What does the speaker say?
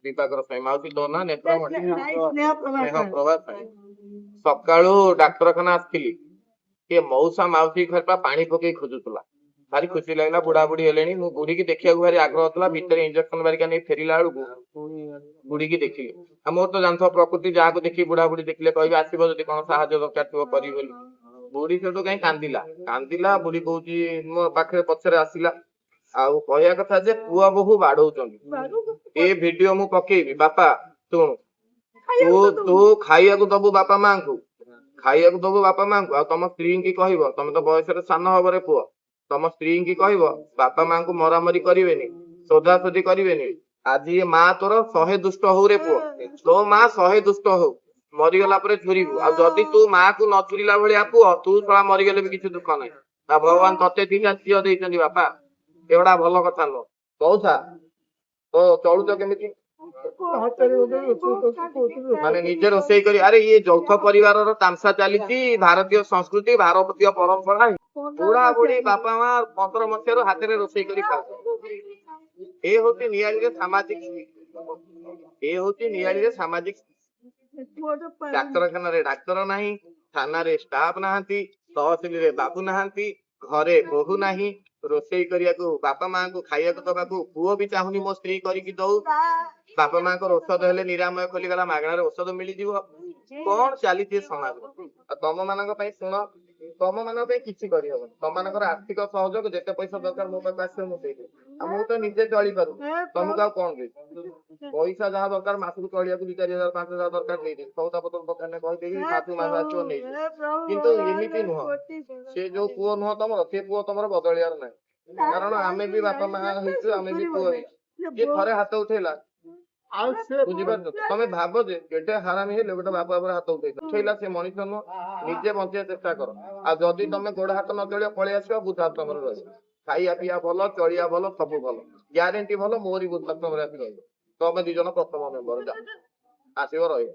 दीपाकर साई माउसी तो ना नेत्रमणि स्नेह प्रभा साई सकाळू डाक्तरखाना आसथिली के मौसा माउसी घर पा पानी पकई खोजुतला भारी खुशी लगला बुढ़ा बुढ़ी हेलेनी मु बुढ़ी की देखिया भारी आग्रह थला भीतर इंजेक्शन बारिका नहीं फेरिला बेलू बुढ़ी की देखिली आ मोर तो जानथो प्रकृति जहाँ को देखी बुढ़ा बुढ़ी देखले कहबे आसीबो जदि कोन सहायता दरकार थिबो करी बोली बुढ़ी सेटो कहीं कांदिला कांदिला बुढ़ी कहूची मो पाखे पछरे आसिला आउ कहया कथा जे पुआ बहु बाडौचंदी ए वीडियो मु पकेइबी बापा सुन तू तू खाइया को दबु बापा मां को खाइया को दबु बापा मां को आ तम स्त्री की कहबो तम तो बयस रे सान हबो रे पुआ तम स्त्री की कहबो बापा मां को मरामरी करिवेनी सोधा सोधी करिवेनी आज ये मां तोर 100 दुष्ट हो रे पुआ तो मां 100 दुष्ट हो मरीगला पर झुरीबू आ जदि तू मां को न झुरीला भलिया पुआ तू थोड़ा मरीगले भी किछु दुख नाही आ भगवान तते दिना झियो देइछन्ती बापा एवढा भल कथा नो कौथा तो चलुच केमिति माने निजे रोषेई करी अरे ये यौथ परिवार तामसा चली भारतीय संस्कृति भारतीय परंपरा बुढ़ा बुढ़ी बापा मां 15 मसीह हाथ में रोषेई करी ए होती नियाली रे सामाजिक ए होती नियाली रे सामाजिक डाक्तरखाना रे डाक्तर नाही थाना रे स्टाफ नाहांती तहसील रे बाबू नाहांती घरे बहु नाही रोषेई करिया को बापा मां को खाइया को दबा को पुओ भी चाहुनी मो स्त्री करिकी दऊ बापा मां को औषध हेले निरामय खोली गला मागणार औषध मिली जीवो कोन चली समाज तम मानक पई सुन तम मानक पई किछि करि हबो तम मानकर आर्थिक सहयोग जेते पैसा दरकार मो पास आसे मु देबे आ मु तो निजे चली पारु तम का कोन दे पैसा जहा दरकार मासु चलिया को 2000 5000 दरकार नै दे सौदा पत्र दरकार नै कहि देबी मासु मास आछो नै किंतु एमिति नुह से जो पुओ नुह तमर से पुओ तमर बदलियार नै कारण आमे भी बापा मां हिचु आमे भी पुओ जे थरे हाथ उठेला बुझिपार तमे भाव जे केटे हारामी हेले गोटे बापा पर हाथ उठेला से मनुष्य नु निजे बंचिया चेष्टा कर आ जदि तमे गोड़ हाथ न चलिया पळे आसीबा बुद्धा तमर रही खाइया पिया भल चलिया भल सब भल ग्यारंटी भल मोरी बुद्धा तमर आसी रही तमे दी जन प्रथम मेंबर जा आसीबो रही